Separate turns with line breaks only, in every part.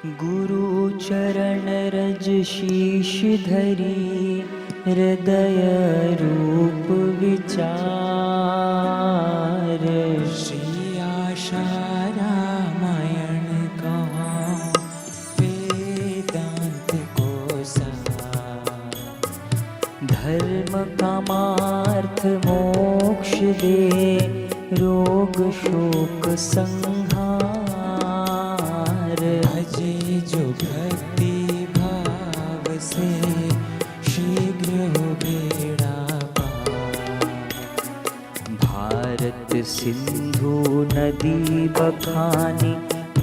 गुरु चरण रज शीश धरी, हृदय रूप विचार।
श्री आशा रामायण कहा, वेदांत को सार।
धर्म कामार्थ मोक्ष दे, रोग शोक संहार।
भजे जो भक्ति भाव से, शीघ्र हो बेड़ा पार।
भारत सिंधु नदी बखानी,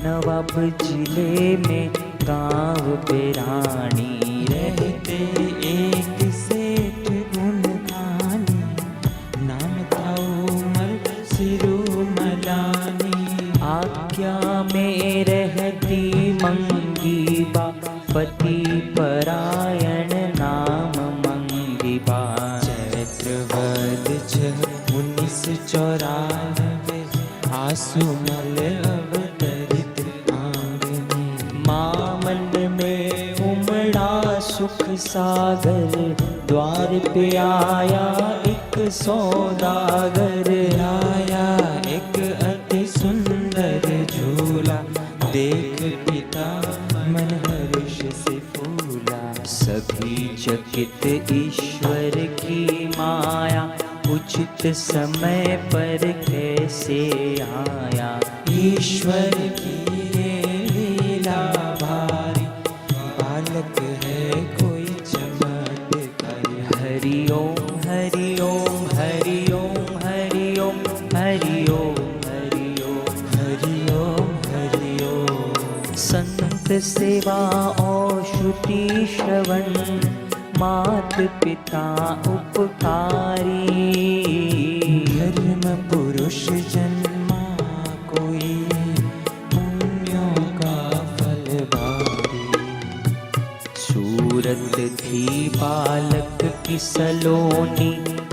नवाब जिले में गाँव बेरानी।
रहते एक सेठ गुण खानी, नाम था उमर सिरुमलानी।
आज्ञा में रहती मंगीबा, पति परायण नाम मंगीबा।
चैत्रवद 1994, आसुमल अवतरित आंगनी।
मामन में उमड़ा सुख सागर, द्वार पे आया एक सौदागर।
आया एक अति सुंदर झूला, देख पिता मन हर्ष से फूला।
सभी चकित ईश्वर की माया, उचित समय पर कैसे आया।
ईश्वर की ये लीला भारी, बालक है कोई चमत्कारी।
हरि ओम हरि ओम हरि ओम हरि ओम हरि ओम हरि ओम
हरि ओम हरि ओम।
संत सेवा और श्रुति श्रवण, मात पिता उपकारी।
धर्म पुरुष जन्मा कोई, पुण्यों का फल भारी।
सूरत थी बालक की सलोनी,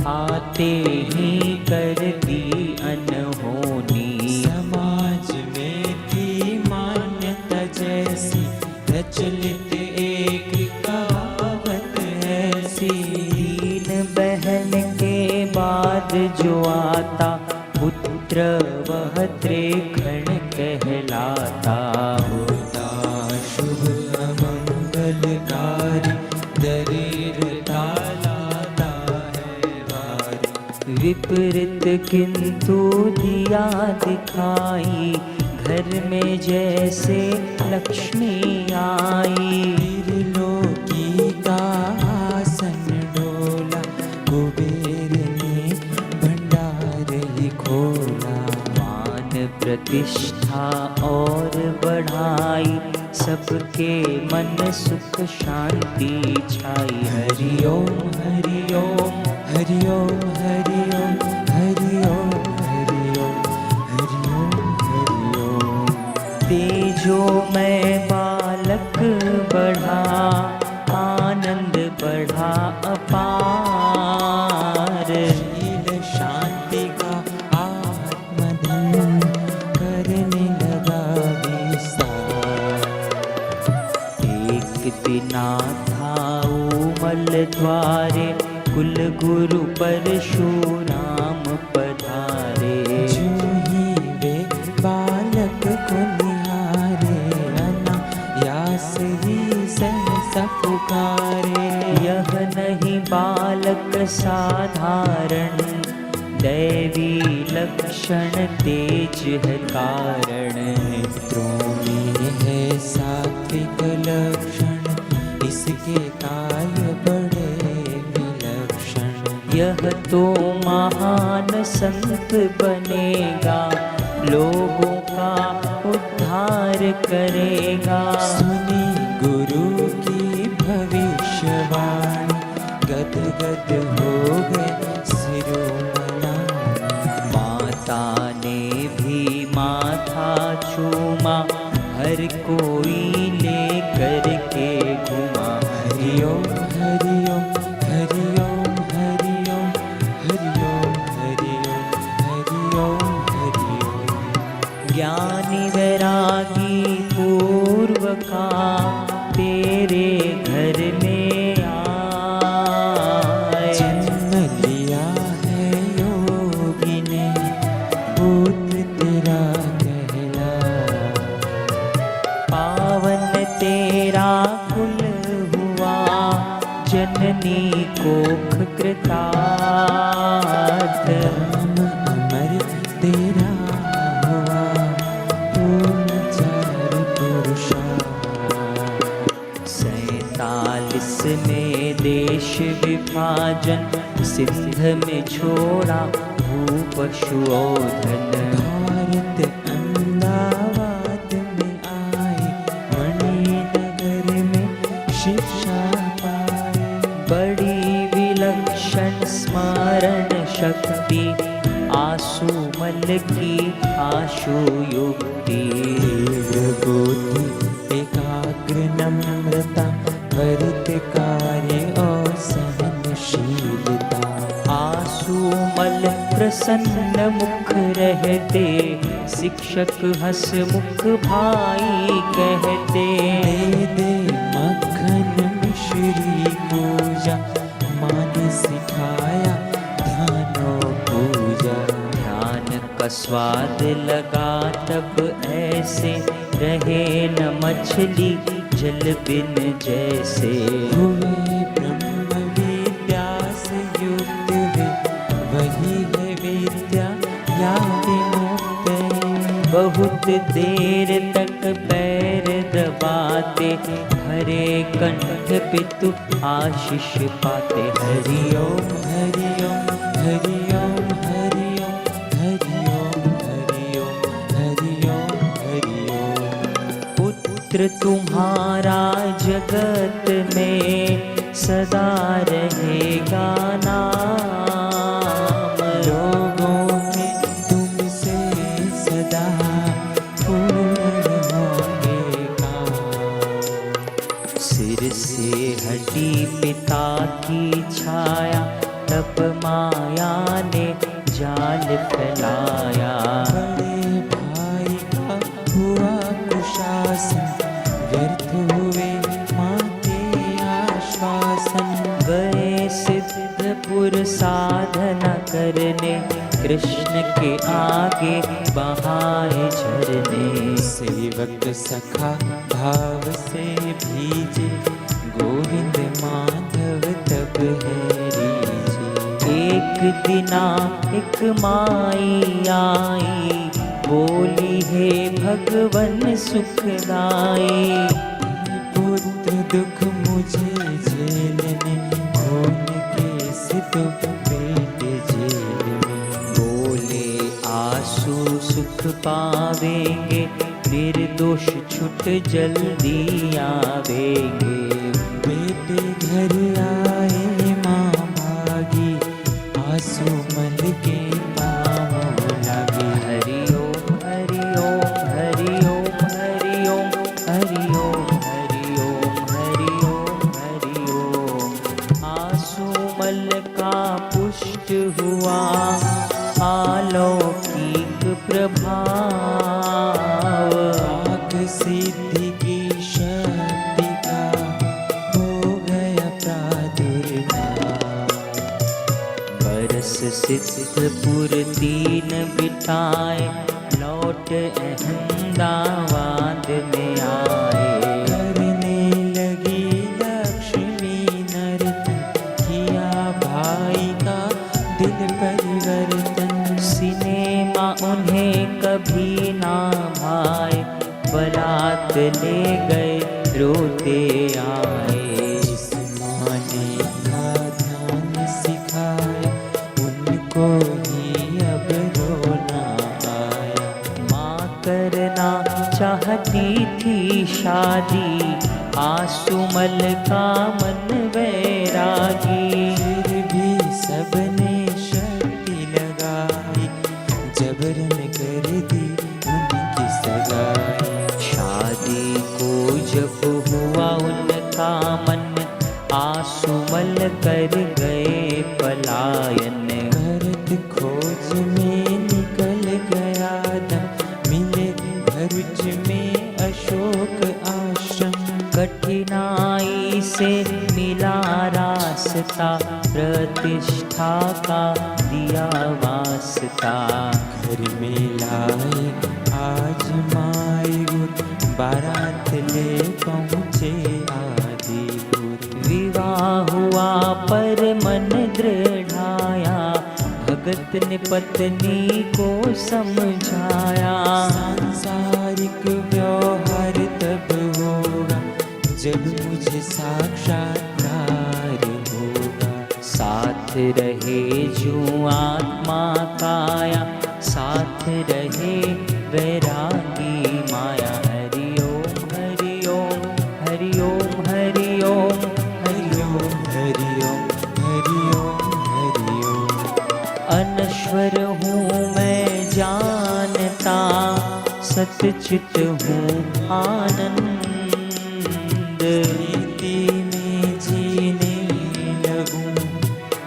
आते ही कर दी अनहोनी।
समाज में थी मान्यता जैसी, प्रचलित एक कहावत ऐसी।
तीन बहन के बाद जो आता, पुत्र वह त्रेखण कहलाता।
होता शुभ अमंगलकारी, दरिद्रता लाता है भारी।
विपरीत किंतु दिया दिखाई, घर में जैसे लक्ष्मी आई।
त्रिलोकी का आसन डोला, कुबेर ने भंडार ही खोला।
मान प्रतिष्ठा और बढ़ाई, सबके मन सुख शांति छाई।
हरि ओम हरि ओम हरि ओम हरि ओम हरि ओम हरि ओम हरि ओम हरि ओम।
तेजो में बालक बढ़ा, आनंद बढ़ा अपार।
शील शांति का आत्मधन, करने लगा विस्तार।
एक दिना था उमल द्वारे, कुल गुरु परशुराम पधारे।
जो ही वे बालक को निहारे, अनायास ही सहसा पुकारे।
यह नहीं बालक साधारण, दैवी लक्षण तेज है कारण।
नेत्रों में है सात्विक लक्षण, इसके काल बड़े विलक्षण।
यह तो महान संत बनेगा, लोगों का उद्धार करेगा।
सुनी गुरु की भविष्यवाणी, गदगद हो गए सिरोमणि।
माता ने भी माथा चूमा, हर कोई लेकर के घुमा।
हरि ओम हरि ओम हरि ओम हरि ओम हरि ओम हरि ओम हरि ओम हरि ओम।
ज्ञानी वैरागी पूर्व का सिंध में छोड़ा भूपशुओधन।
भारत अहमदाबाद में आए, मणिनगर में शिक्षा पाए।
बड़ी विलक्षण स्मरण शक्ति आसुमल की आशु युक्ति।
तीव्र बुद्धि एकाग्र नम्रता, त्वरित कार्य और सहनशीलता।
आसुमल प्रसन्न मुख रहते, शिक्षक हंसमुख भाई कहते।
दे दे मक्खन मिश्री पूजा, माँ ने सिखाया ध्यान और पूजा।
ध्यान का स्वाद लगा तब ऐसे, रहे न मछली जल बिन जैसे।
हुए ब्रह्म विद्या से युक्त वे, वही है विद्या या विमुक्त।
बहुत देर तक पैर दबाते, हरे कंठ पितु आशीष पाते। हरि ओम
हरि ओम हरि ओम हरि ओम हरि ओम हरि ओम हरि ओम हरि ओम।
पुत्र तुम्हारा जगत में सदा रहेगा नाम।
लोगों में तुमसे सदा पूर्ण होंगे काम।
सिर से हटी पिता की छाया, तब माया ने जाल फैलाया।
बड़े भाई का हुआ कुशासन, व्यर्थ हुए माँ के आश्वासन।
गए सिद्धपुर साधना करने, कृष्ण के आगे बहाए झरने।
सेवक सखा भाव से भीजे, गोविंद माधव तब है रीजे।
एक दिना एक माई आई, बोली है भगवन सुखदाई।
पुत्र दुख मुझे झेलने, खून के सितु बेटे जेल में।
बोले आंसू सुख पावेंगे, निर्दोष छुट जल्दी आवेंगे।
बेटे घर आए माँ भागी, आंसू मन के पाँव लगे।
हरि ओम हरि ओम हरि ओम हरि ओम हरि ओम हरि ओम हरि ओम हरि ओम। आसुमल का पुष्ट हुआ अलौकिक प्रभाव।
आग सिद्धि की शक्ति का हो गया प्रादुर्भाव।
बरस सिद्धपुर दीन बिताए, लौट अहमदाबाद में आए।
करने लगी लक्ष्मी नर्तन, किया भाई का दिल परिवर्तन।
सिनेमा उन्हें कभी ना भाए, बारात ले गए रोते आए।
जिस माँ ने का ध्यान सिखाया, उनको ही अब रोना आया।
माँ करना चाहती थी शादी, आसुमल का मन वैरागी।
फिर भी सबने शक्ति लगाई, जबरन कर दी उनकी सगाई।
शादी को जब हुआ उनका मन, आसुमल कर गए पलायन।
भरत खोज में निकल गया दम, मिले भरुच में अशोक आश्रम।
कठिनाई से मिला रास्ता, प्रतिष्ठा का दिया वास्ता।
घर में लाए आज माई गुर, बारात ले पहुँचे आदिपुर।
विवाह हुआ पर मन दृढ़ाया, भगत ने पत्नी को समझाया।
सांसारिक व्यवहार तब होगा, जब मुझे साक्षात्कार होगा।
साथ रहे जो आत्मा काया, साथ रहे वैरागी माया। हरि ओम हरि ओम हरि ओम हरि ओम हरि ओम
हरि ओम हरि ओम हरि ओम।
अनश्वर हूँ मैं जानता, सतचित हूँ आनंद।
प्रीति में जीने लगूं,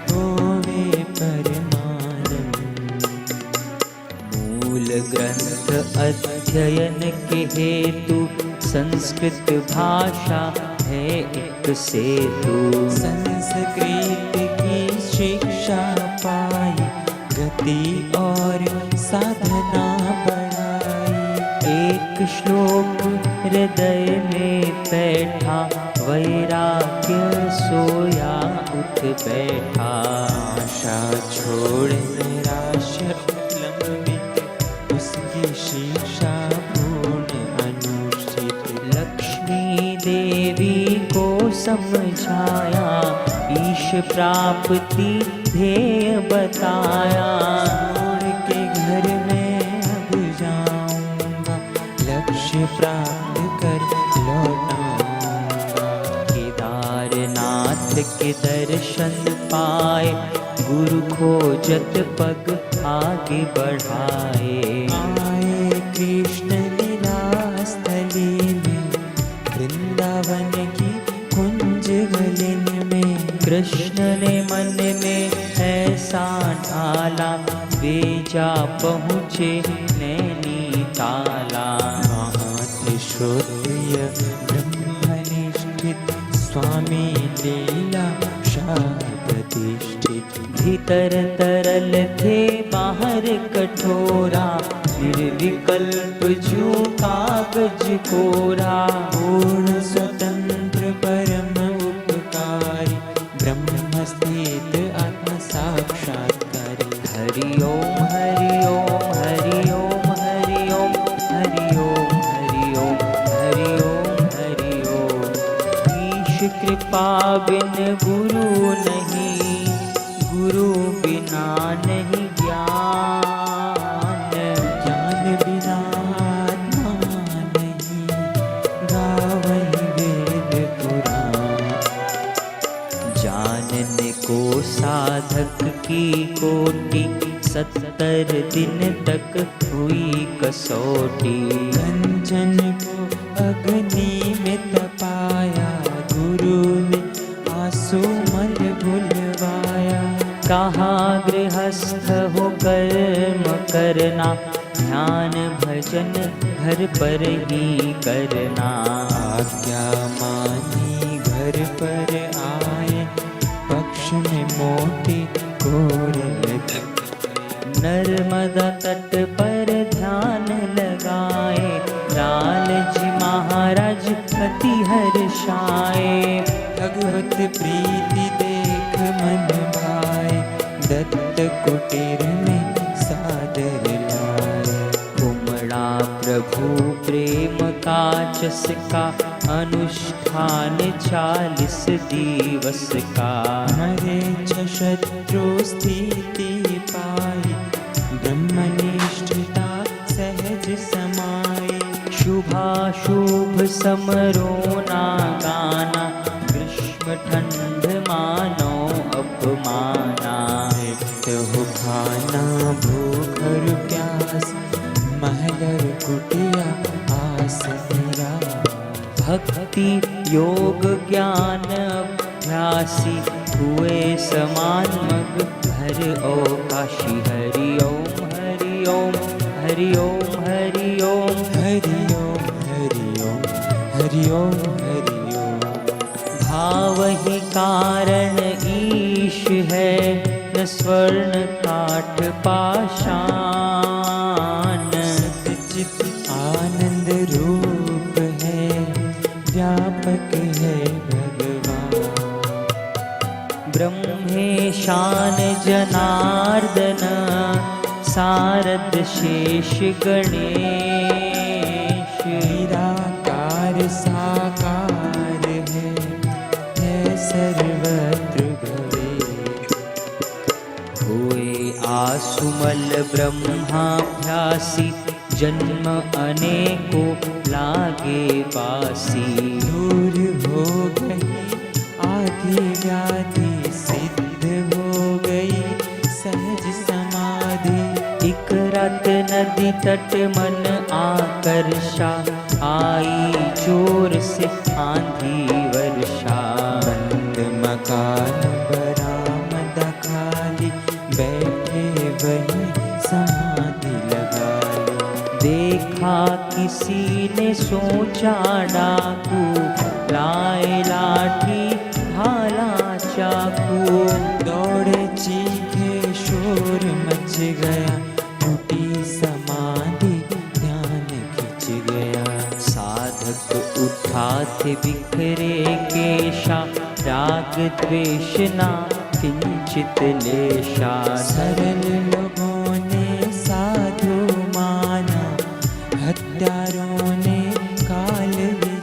होवे परमानंद।
मूल ग्रंथ अध्ययन के हेतु, संस्कृत भाषा है एक सेतु।
संस्कृत की शिक्षा पाई, गति और साधना बढ़ाई।
एक श्लोक हृदय में बैठा, वैराग्य सोया उठ बैठा।
आशा छोड़ निराशा लंबित, उसकी शिक्षा पूर्ण अनुष्ठित।
लक्ष्मी देवी को समझाया, ईश प्राप्ति ध्येय बताया।
छोड़ के घर में अब जाऊंगा, लक्ष्य प्राप्त कर लौटाऊंगा।
केदारनाथ के दर्शन पाए, गुरु खोजत पग आगे बढ़ाए।
आए कृष्ण लीला स्थली में, वृंदावन की कुंज गलिन में।
कृष्ण ने मन में ऐसा ढाला, वे जा पहुँचे नैनीताला।
महात श्रोत्रिय ब्रह्मनिष्ठित, स्वामी लीला शाह प्रतिष्ठित।
भीतर तरल थे बाहर कठोरा, निर्विकल्प जो कागज कोरा।
पूर्ण स्वतंत्र परम उपकारी, ब्रह्म स्थित आत्म साक्षात्कारी।
हरि ओम हरि ओम हरि ओम हरि ओम हरि ओम हरि ओम हरि ओम हरि ओम। ईश कृपा बिन गुरु नहीं, गुरु बिना नहीं ज्ञान।
ज्ञान बिना आत्मा नहीं, गावई वेद पुराण।
जानने को साधक की कोटि, 70 दिन तक हुई कसौटी।
कंचन को अग्नि में तपाया, गुरु ने आंसू मल बुलवाया।
कहा गृहस्थ हो कर्म करना, ध्यान भजन घर पर ही करना।
आज्ञा मानी घर पर आए, पक्ष में मोटी कोर लगी।
नर्मदा तट पर ध्यान लगाए, लाल जी महाराज अति हर्षाए।
भगवत प्रीति देख मन भाए, दत्त कुटीर में सादर लाए।
उमड़ा प्रभु प्रेम का चस्का, अनुष्ठान 40 दिवस का।
मरे छ शत्रु स्थिति पाई, ब्रह्मनिष्ठता सहज समाई।
शुभाशुभ समरोना गाना, ग्रीष्म ठंड मानो अपमाना।
रिक्त हो खाना भूखर प्यास, महलर कुटिया आस निराश।
भक्ति योग ज्ञान अभ्यासी, हुए समान मग भर काशी। हरि ओम हरि ओम हरि ओम हरि ओम
हरि ओम हरि ओम हरि ओम हरि ओम।
भाव ही कारण ईश है, न स्वर्ण काठ पाषाण।
सच्चित आनंद रूप है, व्यापक है भगवान।
ब्रह्मेशान जनार्दन, सारद शेष गणेश।
निराकार साकार है सर्वत्र भवे।
आसुमल ब्रह्माभ्यासी जन्म अनेको लागे बासी।
दूर हो गई आदि व्याधि सिद्ध हो गई सहज समाधि।
एक रात नदी तट मन आकर्षा आई जोर से आंधी वर्षा।
बंद मकान बरामदा खाली बैठे वही समाधि लगा लो।
देखा किसी ने सोचा डाकू लाए लाठी भाला चाकू।
दौड़े चीखे शोर मच गया टूटी समाधि ध्यान खिंच गया।
साधक उठा थे बिखरे केशा राग द्वेष ना किंचित लेशा।
सरल लोगों ने साधु माना हत्यारों ने काल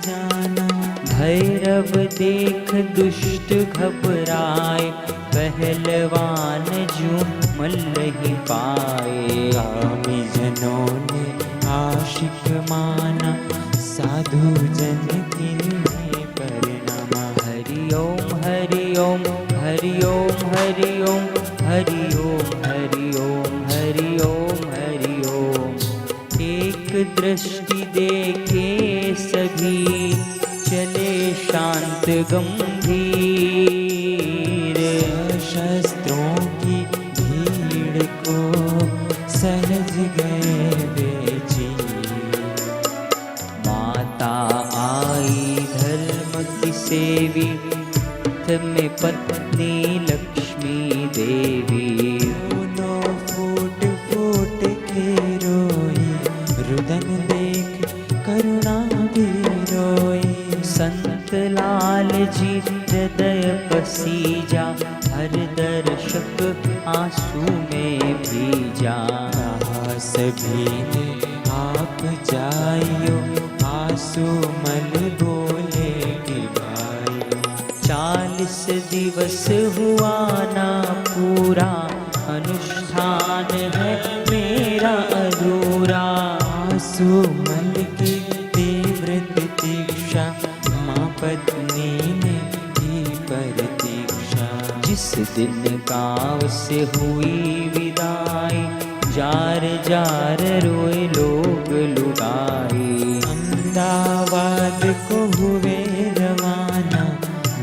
जाना।
भैरव देख दुष्ट घबराए पहलवान जूं मल्ल ही पाए।
कामी जनों ने आशिक माना साधु जन किन्हें परिणामा।
हरि ओम हरि ओम हरि ओम हरि ओम हरि ओम हरि ओम हरि ओम हरि ओम। एक दृष्टि देखे सभी चले शांत गंभीर।
शस्त्रों की भीड़ को सहज गए बेचीर।
माता आई धर्म की सेवी में पत्नी लक्ष्मी देवी।
दोनों फूट फूट के रोई रुदन देख करुणा भी रोई।
संत लाल जी हृदय पसीजा हर दर्शक आंसू में भीजा।
कहा सभी ने आप जाइयो आंसू मल बोले कि भाइयों।
40 दिवस हुआ ना पूरा अनुष्ठान है मेरा अधूरा।
आंसू मल की तीव्र प्रतीक्षा माँ पत्नी ने की प्रतीक्षा।
जिस दिन गाँव से हुई विदाई जार जार रोए लोग लुगाई।
अहमदाबाद को हुए रवाना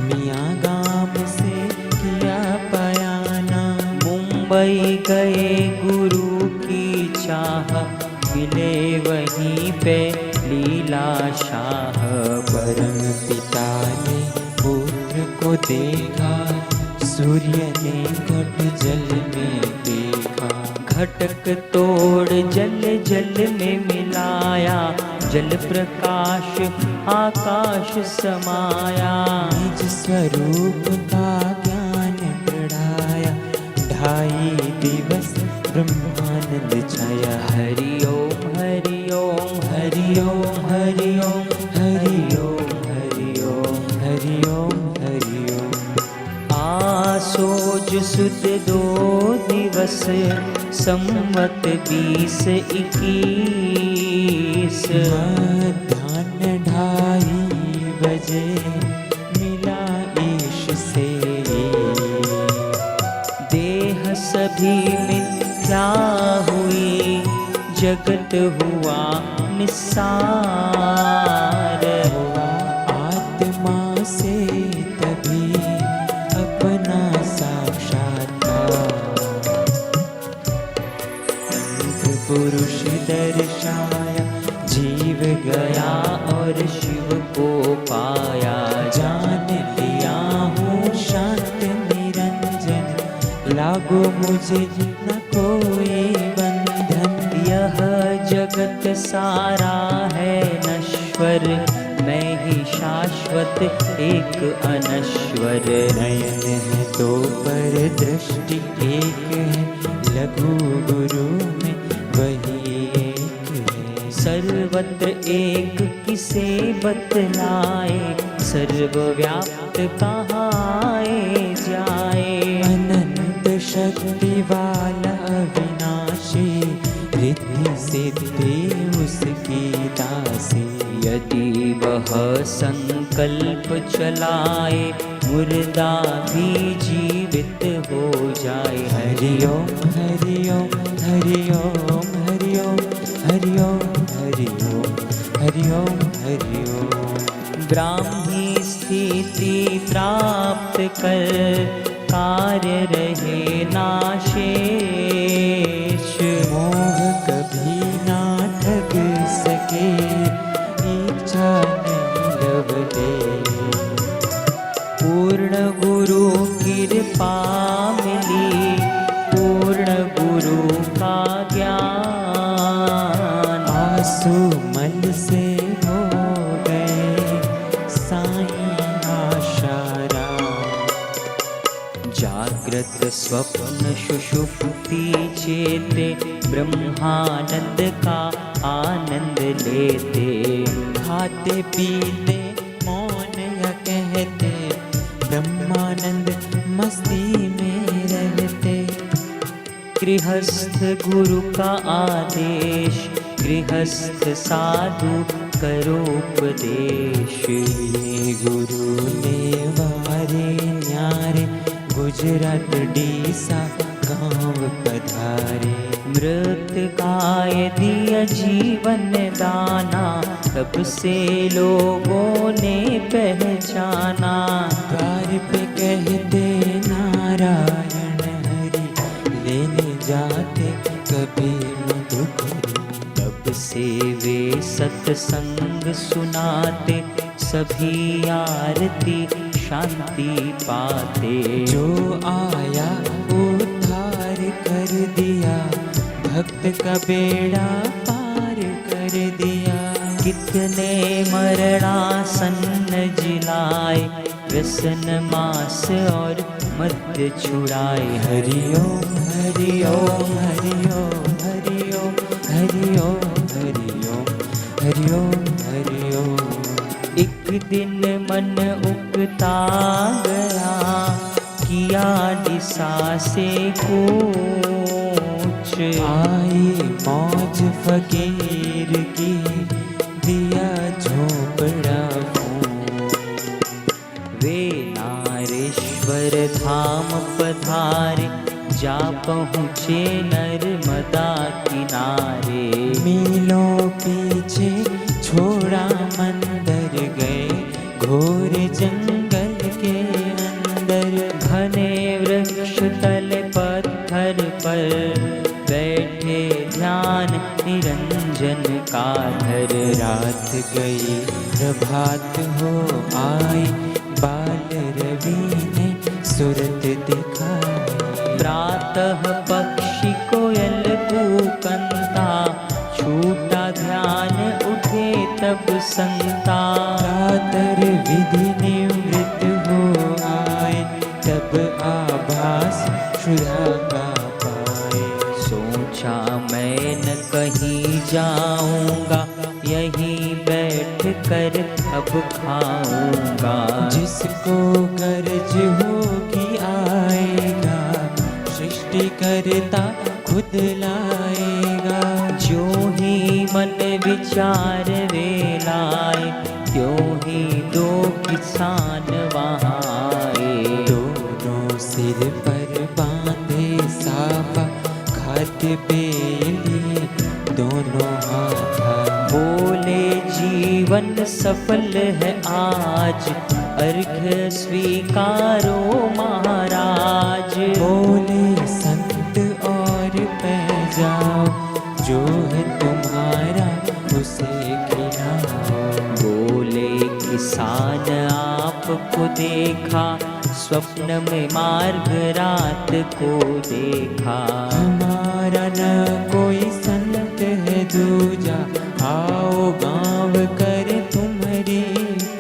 मियाँ गाम से किया बयाना।
मुंबई गए गुरु की चाह मिले वहीं पे लीला शाह।
परम पिता ने पुत्र को देखा सूर्य ने घट जल में देखा।
घटक तोड़ जल जल में मिलाया जल प्रकाश आकाश समाया।
निज स्वरूप का ज्ञान बढ़ाया 2.5 दिवस ब्रह्मानंद छाया।
हरि ओम हरि ओम हरि ओम हरि ओम हरि ओम हरि ओम
हरि ओम हरि ओम।
आसोज सुद 2 दिवस संवत 20-21।
मध्याह्न 2:30 बजे मिला ईश से।
देह सभी मिथ्या हुई जगत हुआ निस्सार।
हुआ आत्मा से तभी अपना साक्षात्कार। अंत पुरुष दर्शाया जीव गया
और शिव को पाया।
जान लिया हूँ शांत निरंजन लागो मुझे न कोई बंधन।
यह जगत सारा है नश्वर मैं ही शाश्वत एक अनश्वर।
नयन है तो पर दृष्टि एक है लघु गुरु में वही एक है।
सर्वत्र एक किसे बतलाए सर्वव्याप्त कहाँ जाए।
अनंत शक्ति वाला सिद्धि उसकी दासी।
यदि वह संकल्प चलाए मुर्दा भी जीवित हो जाए।
हरि ओम हरि ओम हरि ओम हरि ओम हरि ओम हरि ओम हरि ओम हरि ओम।
ब्राह्मी स्थिति प्राप्त कर कार्य रहे नाशेष।
मोह कभी ना ठग सके, इच्छा नहीं लवले।
पूर्ण गुरु कृपा मिली, पूर्ण गुरु का ज्ञान।
आंसू मन से हो गए साईं आशाराम।
जागृत स्वप्न सुषुप्ति चेते ब्रह्मानंद का आनंद लेते।
खाते पीते मौन या कहते, ब्रह्मानंद मस्ती में रहते।
गृहस्थ गुरु का आदेश, गृहस्थ साधु करो उपदेश।
ये गुरु ने वारे न्यारे, गुजरात डीसा गाँव पधारे।
मृत गाय दिया जीवन दाना, तब से लोगों ने पहचाना।
द्वार पे कहते नारायण हरि, लेने जाते कभी मधुकरी।
तब से वे सत्संग सुनाते, सभी आरती शांति पाते।
जो आया उद्धार कर दिया, भक्त का बेड़ा पार कर दिया।
कितने मरणासन्न जिलाए, व्यसन मास और मद्य छुड़ाए।
हरि ओम हरि ओम हरि ओम हरि ओम हरि ओम हरि ओम हरि ओम हरि ओम।
एक दिन मन उगता गया, किया दिशा से कूच।
आई मौज फकीर की, दिया झोपड़ा फूंक।
वे नारेश्वर धाम पधारे, जा पहुँचे नर्मदा किनारे।
मीलों पीछे छोड़ा मंदिर, गए घोर जंगल के अंदर।
घने वृक्ष तले पत्थर पर बैठे ध्यान निरंजन का धर।
रात गई प्रभात हो आई, बाल रवि ने सूरत दिखाई।
प्रातः पक्षी कोयल कूकंता, छूटा ध्यान उठे तब संता।
प्रातर विधि निवृत्त हो आए, तब आभास क्षुधा का पाए।
सोचा मैं न कहीं जाऊंगा, यहीं बैठ कर अब खाऊंगा।
जिसको गर्ज होगी आएगा, सृष्टि करता खुद लाएगा।
जो ही मन विचार वे लाए, त्यों ही दो किसान वहाँ आए।
दोनों सिर पर बांधे साफा, खाद्य पेय लिए दोनों हाथा।
बोले जीवन सफल है आज, अर्घ्य स्वीकारो महाराज।
बोले संत और पै जाओ, जो है तुम्हारा उसे खिलाओ।
बोले किसान आपको देखा, स्वप्न में मार्ग रात को देखा।
हमारा न कोई संत है दूजा, आओ गाँव कर तुम्हारी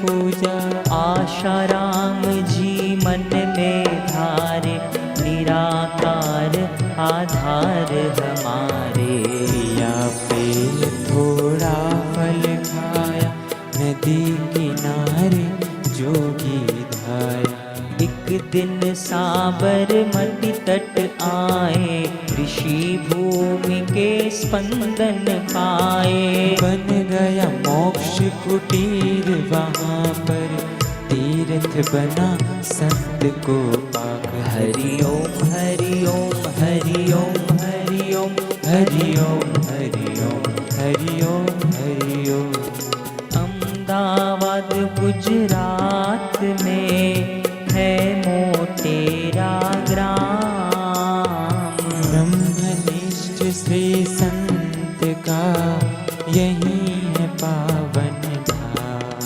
पूजा।
आशाराम जी मन में धारे, निराकार आधार हमारे।
या पेल थोड़ा फल खाया, नदी किनारे जोगी धाया।
एक दिन साबरमती तट आए, ऋषि जी भूमि के स्पंदन पाए।
बन गया मोक्ष कुटीर वहाँ पर, तीर्थ बना संत को पाकर।
हरि ओम हरि ओम हरि ओम हरि ओम
हरि ओम हरि ओम हरि ओम हरि ओम।
अहमदाबाद गुजरात में है मोटेरा ग्राम।
ब्रह्मनिष्ठ श्री संत का यही है पावन धाम।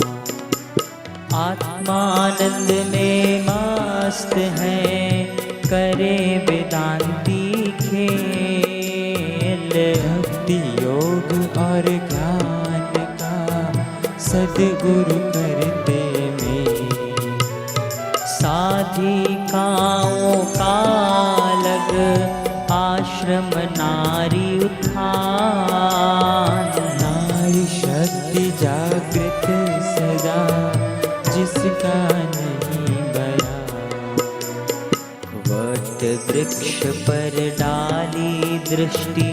आत्मानंद में मस्त है, करे वेदांती खेल।
भक्ति योग और ज्ञान का सद्गुरु करते मेल।
साधिकाओं का अलग आश्रम नारी उत्थान।
नारी शक्ति जागृत सदा, जिसका नहीं बयान।
वट वृक्ष पर डाली दृष्टि,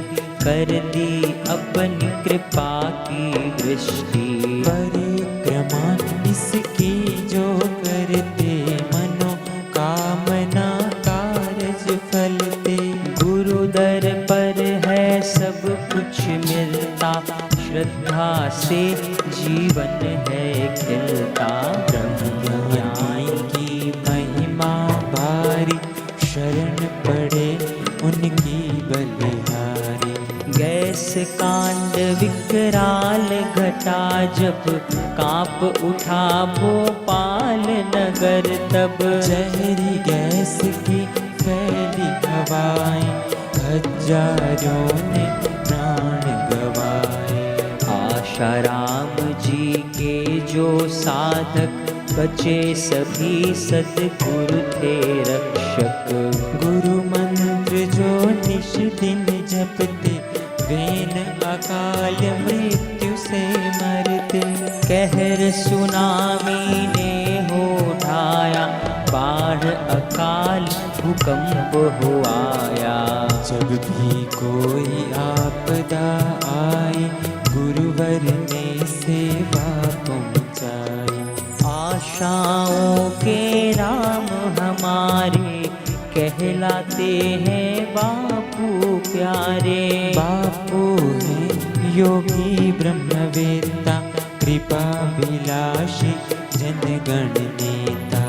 कर दी अपनी कृपा की दृष्टि।
परिक्रमा इसकी जो करते, मनोकामना कारज फलते।
गुरु दर पर है सब कुछ मिलता, श्रद्धा से जीवन है खिलता।
ब्रह्म ज्ञान की महिमा भारी, शरण पड़े उनकी बलिहारी।
गैस कांड विकराल घटा, जब कांप उठा भोपाल नगर तब।
जहरी गैस की फैली हवाएं, हजारों ने प्राण गवाए।
आशाराम जी के जो साधक, बचे सभी सद्गुरु थे रक्षक।
गुरु मंत्र जो निश दिन जपते, वेन अकाल मृत्यु से मरते।
कहर सुनामी ने हो ढाया, बाढ़ अकाल भूकंप हो आया।
जब भी कोई आपदा आई, गुरुवर ने सेवा पहुँचाई।
आशाओं के राम हमारे, कहलाते हैं बापू प्यारे।
बापू हैं योगी ब्रह्मवेत्ता, कृपा विलासी जनगण नेता।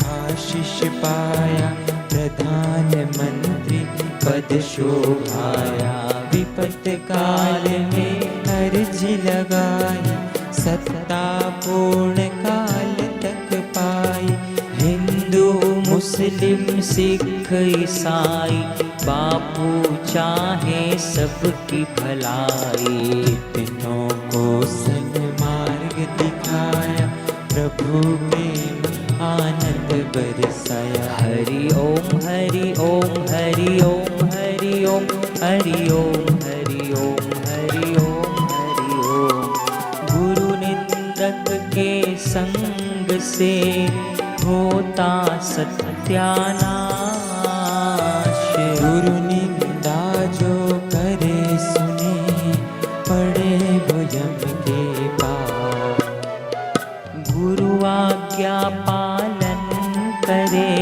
आशीष पाया प्रधानमंत्री, पद शोभाया। विपत काल में अर्ज लगाई, सत्ता पूर्ण काल तक पाई। हिंदू मुस्लिम सिख ईसाई, बापू चाहे सबकी भलाई। तीनों को सन्मार्ग दिखाया, प्रभु प्रेम आनंद बरसाया।
हरि ओम हरि ओम हरि ओम हरि ओम हरि ओम हरि ओम हरि ओम हरि ओम। गुरु निंदक के संग से होता सत्यानाश।
गुरु निंदा जो करे सुने, पड़े वो यम के पास।
गुरु आज्ञा पालन करे,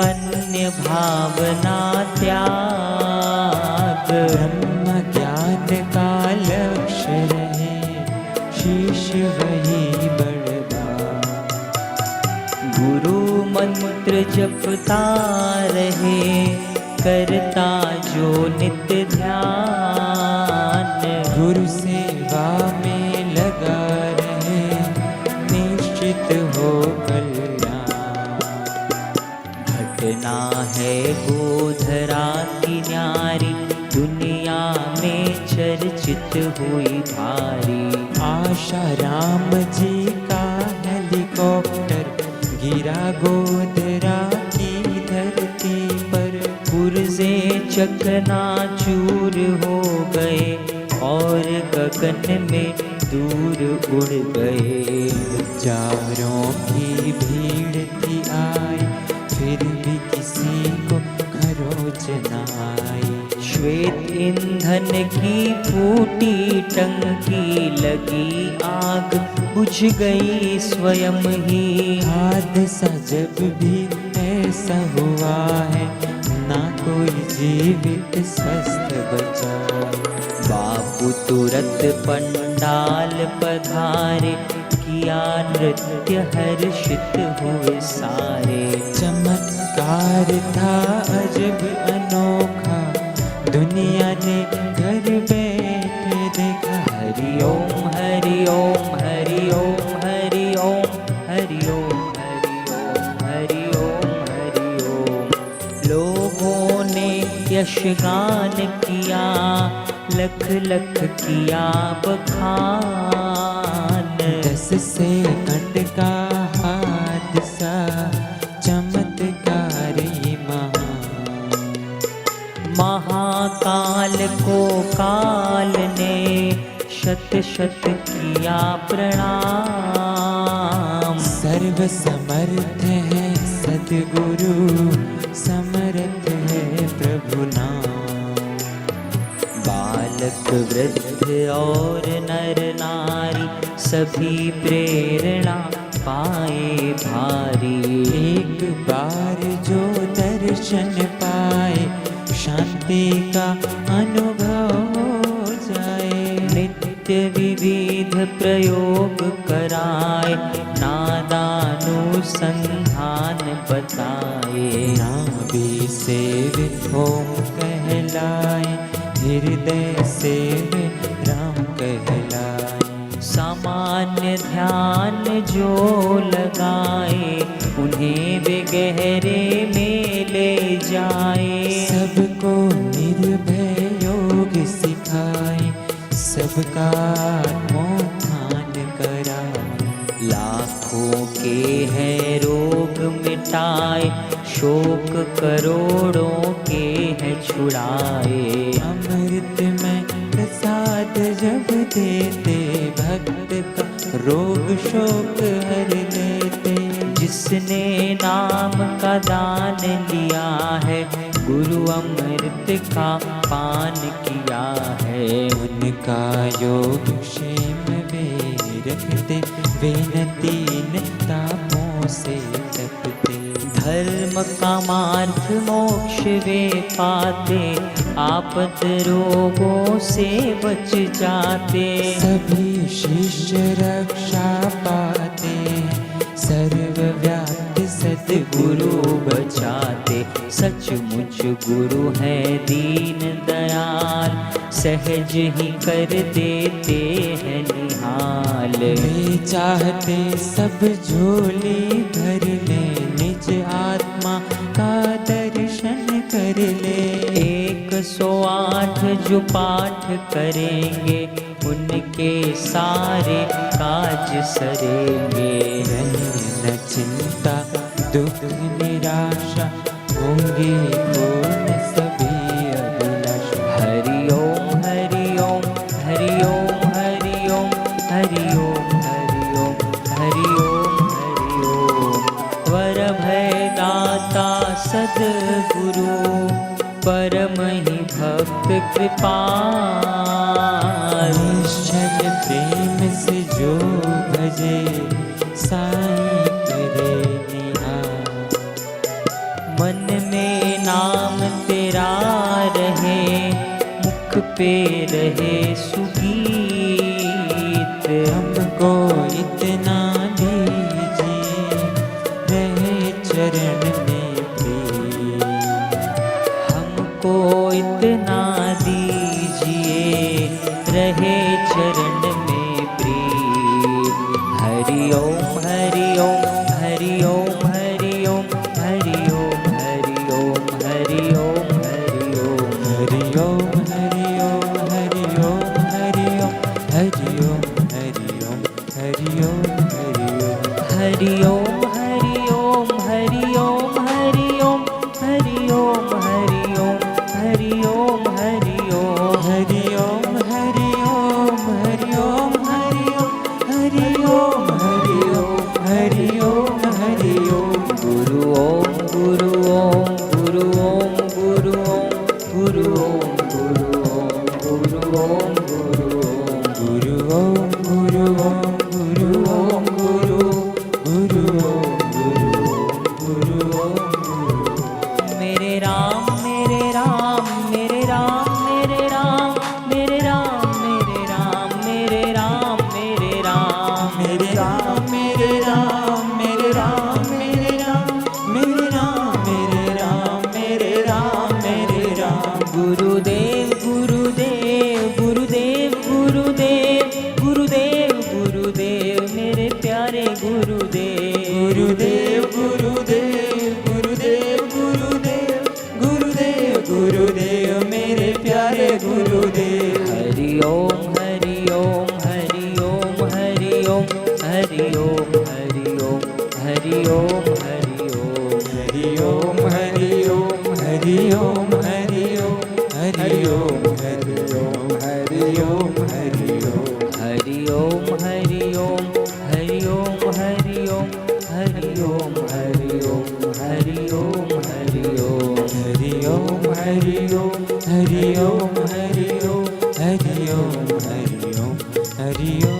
अन्य भावना त्याग।
ब्रह्म ज्ञान का लक्ष्य रहे, शीश वही बड़बा।
गुरु मंत्र जपता रहे, करता जो नित्य ध्यान।
गुरु सेवा में लगा रहे, निश्चित हो कल्याण।
घटना है गोधरा की न्यारी, दुनिया में चर्चित हुई भारी।
आशाराम जी का हेलीकॉप्टर गिरा गोधरा की धरती पर। पुर्जे चकनाचूर हो गए, और गगन में दूर उड़ गए। हजारों की भीड़ थी आई, फिर भी किसी को घरों जनाई।
श्वेत ईंधन की फूटी टंकी, लगी आग बुझ गई स्वयं ही।
हादसा जब भी ऐसा हुआ है, ना कोई जीवित स्वस्थ बचा।
बापू तुरत पंडाल पधारे, किया नृत्य हर्षित हुए सारे।
चमत्कार था अजब अनोखा, दुनिया ने घर बैठे देखा।
हरि ओम हरि ओम हरि ओम हरि ओम हरि ओम हरि ओम हरि ओम हरि ओम। लोगों ने यशगान किया, लख लख किया बखान।
10 सेकंड का हादसा, चमत्कारी महान।
महाकाल को काल ने शत शत किया प्रणाम।
सर्व समर्थ है सद्गुरु, समर्थ है प्रभु नाम।
बालक वृद्ध और नर नारी, सभी प्रेरणा पाए भारी।
एक बार जो दर्शन पाए, शांति का अनुभव हो जाए।
नित्य विविध प्रयोग कराए, नादानुसंधान बताए।
नाभि सेव ओम कहलाए, हृदय सेव राम कहलाए।
सामान्य ध्यान जो लगाए, उन्हें वे गहरे में ले जाए।
सबको निर्भय योग सिखाए, सबका आत्मोत्थान कराए।
लाखों के हैं रोग मिटाए, शोक करोड़ों के हैं छुड़ाए।
अमृत में प्रसाद जब देते, भक्त का रोग शोक हर लेते।
जिसने नाम का दान लिया है, गुरु अमृत का पान किया है।
उनका योग क्षेम वे रखते, वे न तीन तापों से तपते।
धर्म कामार्थ मोक्ष वे पाते, आपद रोगों से बच जाते।
सभी शिष्य रक्षा पाते, सर्वव्याप्त सद्गुरु
बचाते। सचमुच गुरु है दीन दयाल, सहज ही कर देते हैं निहाल।
वे चाहते सब झोली भर ले, निज आत्मा का दर्शन कर ले।
108 जो पाठ करेंगे, उनके सारे काज सरेंगे।
रहे न चिंता दुख निराशा, होंगे पूर्ण सभी अभिलाषा।
हरि ओम हरि ओम हरि ओम हरि ओम हरि ओम हरि ओम हरि ओम हरि ओम। वर भय दाता सद्गुरु, परम ही भक्त कृपाल।
निश्चल प्रेम से जो भजे, साईं करे निहाल।
मन में नाम तेरा रहे, मुख पे रहे सुगीत।
हमको इतना दीजिए, रहे चरण में प्रीत।
हमको इतना दीजिए, रहे चरण में प्रीत। हरि ओम हरि ओम हरि ओम हरि ओम हरि ओम हरि ओम हरि ओम हरि ओम।
हरि ओम हरि ओम हरि ओम हरि ओम हरि ओम हरि ओम हरि ओम हरि ओम।
हरि ओम हरि ओम हरि ओम हरि ओम हरि ओम हरि ओम हरि ओम हरि ओम।
हरि ओम हरि ओम हरि ओम
गुरु ओम गुरु ओम गुरु ओम गुरु ओम
गुरु ओम गुरु ओम गुरु ओम गुरु गुरु ओम गुरु ओम गुरु।
मेरे राम मेरे राम मेरे राम मेरे राम मेरे राम मेरे राम मेरे राम मेरे राम
मेरे राम मेरे राम मेरे राम मेरे राम मेरे राम मेरे राम मेरे राम मेरे राम।
गुरुदेव गुरुदेव गुरुदेव गुरुदेव गुरुदेव गुरुदेव मेरे प्यारे गुरुदेव
गुरुदेव गुरुदेव गुरुदेव गुरुदेव गुरुदेव गुरुदेव मेरे प्यारे गुरुदेव।
हरि ओम हरि ओम हरि ओम हरि ओम हरि ओम हरि ओम हरि ओम हरि ओम
हरि ओम हरि ओम हरि ओम हरि ओम हरि ओम हरि ओम हरि ओम हरि ओम।
हरि ओम हरि ओम हरि ओम हरि ओम हरि ओम हरि ओम हरि ओम हरि ओम
हरि ओम हरि ओम हरि ओम हरि ओम हरि ओम हरि ओम हरि ओम।